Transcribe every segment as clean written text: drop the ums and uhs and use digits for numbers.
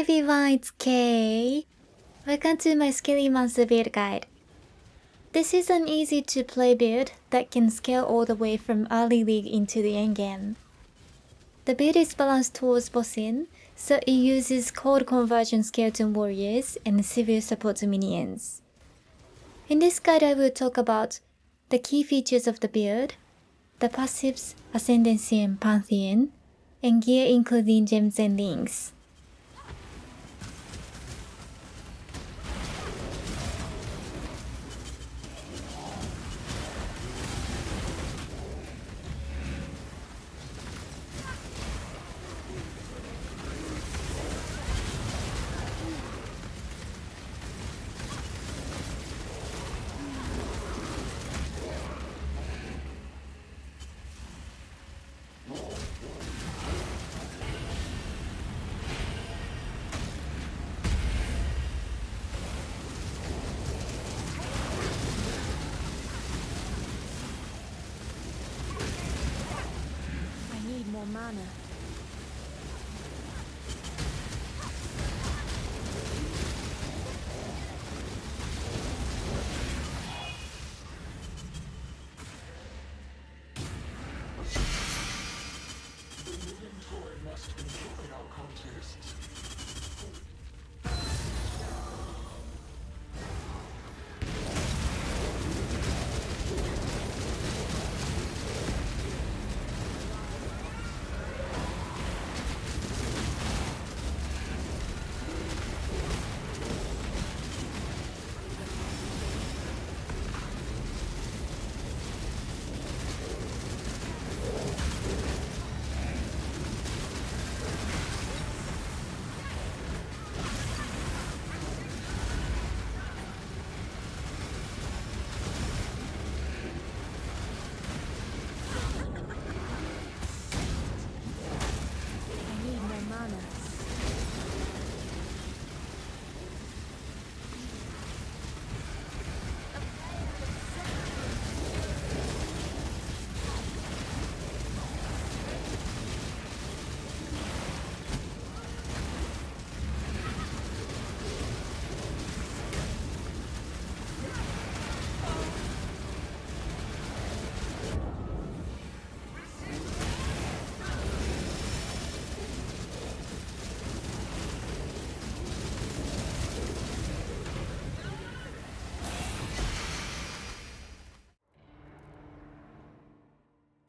everyone, it's Kay. Welcome to my Scaly Monster build guide. This is an easy to play build that can scale all the way from early league into the endgame. The build is balanced towards bossing, so it uses cold conversion skeleton warriors and severe support minions. In this guide I will talk about the key features of the build, the passives, Ascendancy and Pantheon, and gear including gems and links. More mana.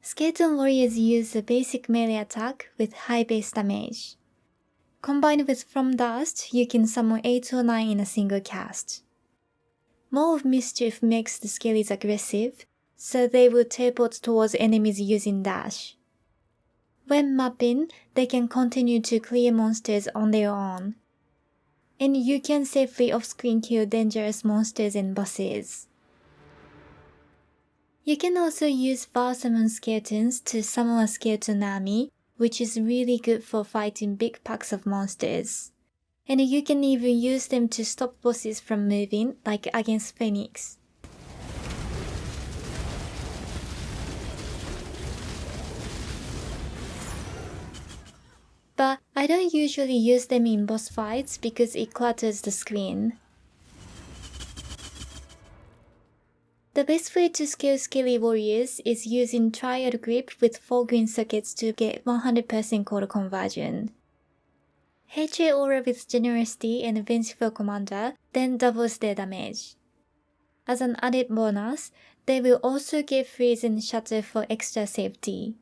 Skeleton warriors use a basic melee attack with high base damage. Combined with From Dust, you can summon 8 or 9 in a single cast. Maw of Mischief makes the Skellies aggressive, so they will teleport towards enemies using dash. When mapping, they can continue to clear monsters on their own. And you can safely off-screen kill dangerous monsters and bosses. You can also use Vow Summon Skeletons to summon a skeleton army, which is really good for fighting big packs of monsters. And you can even use them to stop bosses from moving, like against Phoenix. But I don't usually use them in boss fights because it clutters the screen. The best way to scale Skelly warriors is using Triad Grip with 4 green sockets to get 100% cold conversion. Hatred Aura with Generosity and Vengeful Commander then doubles their damage. As an added bonus, they will also get Freeze and Shatter for extra safety.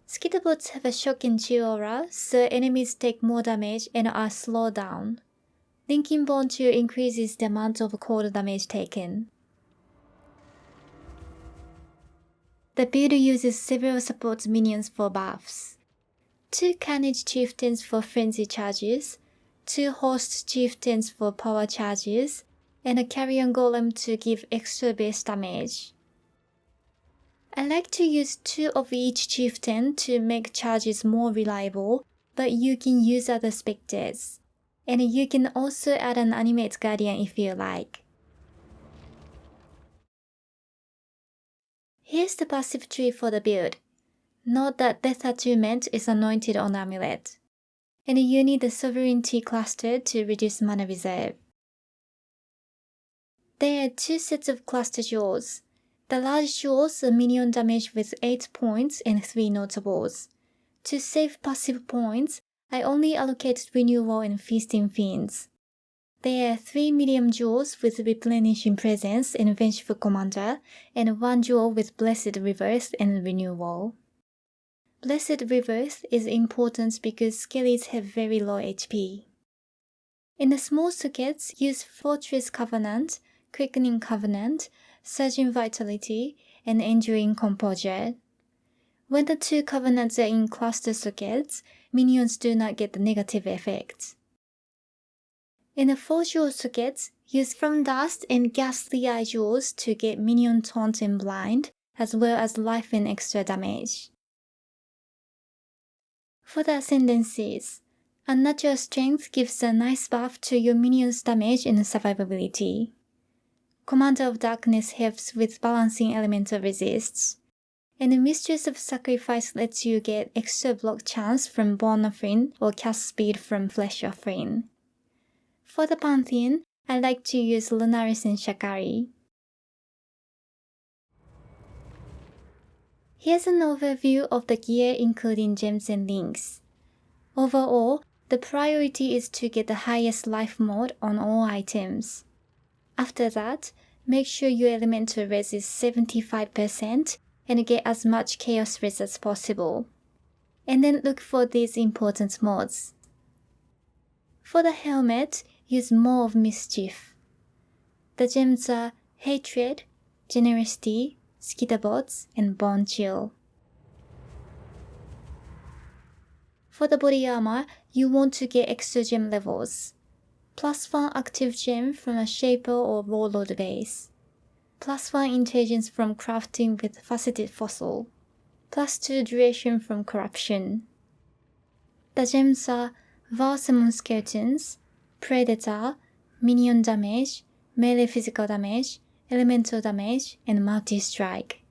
Skitterbots have a Shock and Chill aura, so enemies take more damage and are slowed down. Linking Bone Chill increases the amount of cold damage taken. The build uses several support minions for buffs. 2 Carnage Chieftains for frenzy charges, 2 Host Chieftains for power charges, and a Carrion Golem to give extra base damage. I like to use 2 of each chieftain to make charges more reliable, but you can use other specters. And you can also add an Animate Guardian if you like. Here's the passive tree for the build. Note that Death Attunement is anointed on Amulet. and you need the Sovereignty cluster to reduce mana reserve. There are two sets of cluster jewels. The large jewels are minion damage with 8 points and 3 notables. To save passive points, I only allocated Renewal and Feasting Fiends. There are 3 medium jewels with Replenishing Presence and Vengeful Commander, and 1 jewel with Blessed Rebirth and Renewal. Blessed Rebirth is important because skellies have very low HP. In the small sockets, use Fortress Covenant, Quickening Covenant, Surging Vitality, and Enduring Composure. When the 2 covenants are in cluster sockets, minions do not get the negative effects. In the 4 jewel sockets, use From Dust and Ghastly Eye jewels to get minion taunt and blind, as well as life and extra damage. For the Ascendancies, Unnatural Strength gives a nice buff to your minions' damage and survivability. Commander of Darkness helps with balancing elemental resists. And the Mistress of Sacrifice lets you get extra block chance from Born Offering or cast speed from Flesh Offering. For the Pantheon, I like to use Lunaris and Shakari. Here's an overview of the gear including gems and links. Overall, the priority is to get the highest life mode on all items. After that, make sure your elemental res is 75% and get as much chaos res as possible. And then look for these important mods. For the helmet, use Maw of Mischief. The gems are Hatred, Generosity, Skitterbots, and Bone Chill. For the body armor, you want to get extra gem levels. +1 active gem from a Shaper or Warlord base. +1 intelligence from crafting with Faceted Fossil. +2 duration from Corruption. The gems are Varsamon Skeletons, Predator, Minion Damage, Melee Physical Damage, Elemental Damage, and Multi-Strike.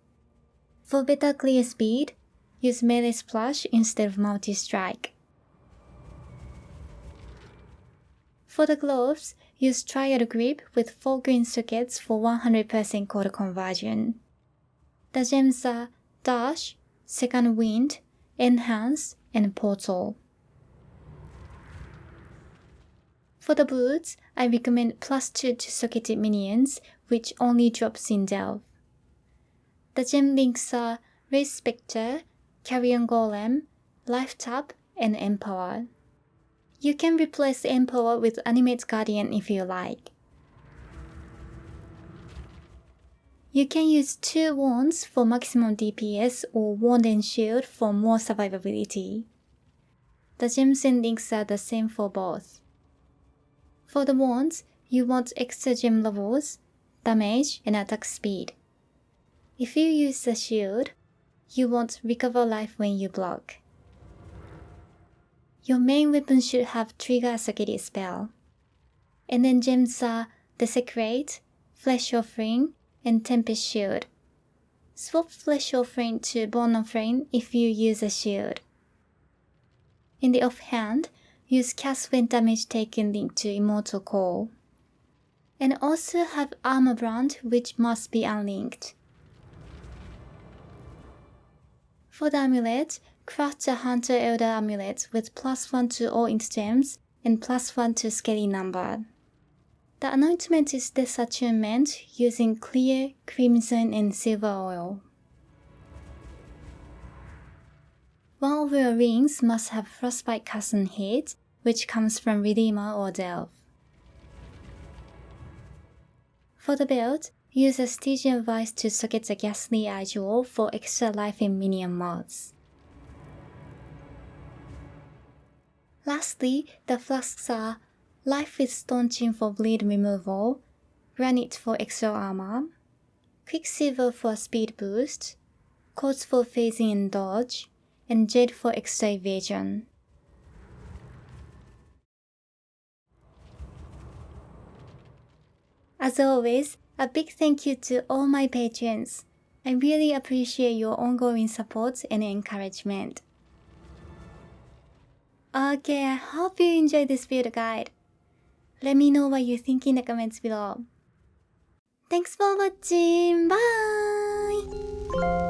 For better clear speed, use Melee Splash instead of Multi-Strike. For the gloves, use Triad Grip with 4 green sockets for 100% code conversion. The gems are Dash, Second Wind, Enhance, and Portal. For the boots, I recommend +2 to socketed minions, which only drops in Delve. The gem links are Wraith Spectre, Carrion Golem, Life Tap, and Empower. You can replace Empower with Animate Guardian if you like. You can use 2 wands for maximum DPS or wand and shield for more survivability. The gems and links are the same for both. For the wands, you want extra gem levels, damage, and attack speed. If you use the shield, you want recover life when you block. Your main weapon should have trigger a socketed spell. And then gems are Desecrate, Flesh Offering, and Tempest Shield. Swap Flesh Offering to Bone Offering if you use a shield. In the offhand, use cast when damage taken linked to Immortal Call. And also have Armor Brand, which must be unlinked. For the amulet, craft a Hunter Elder amulet with +1 to all int gems and +1 to skelly number. The anointment is disattunement using clear, crimson, and silver oil. One of your rings must have Frostbite Cousin hit, which comes from Redeemer or Delve. For the belt, use a Stygian Vice to socket the Ghastly Eye jewel for extra life in minion mods. Lastly, the flasks are Life with Staunching for bleed removal, Granite for extra armor, Quicksilver for speed boost, Quartz for phasing and dodge, and Jade for extra evasion. As always, a big thank you to all my patrons. I really appreciate your ongoing support and encouragement. Okay, I hope you enjoyed this build guide. Let me know what you think in the comments below. Thanks for watching. Bye!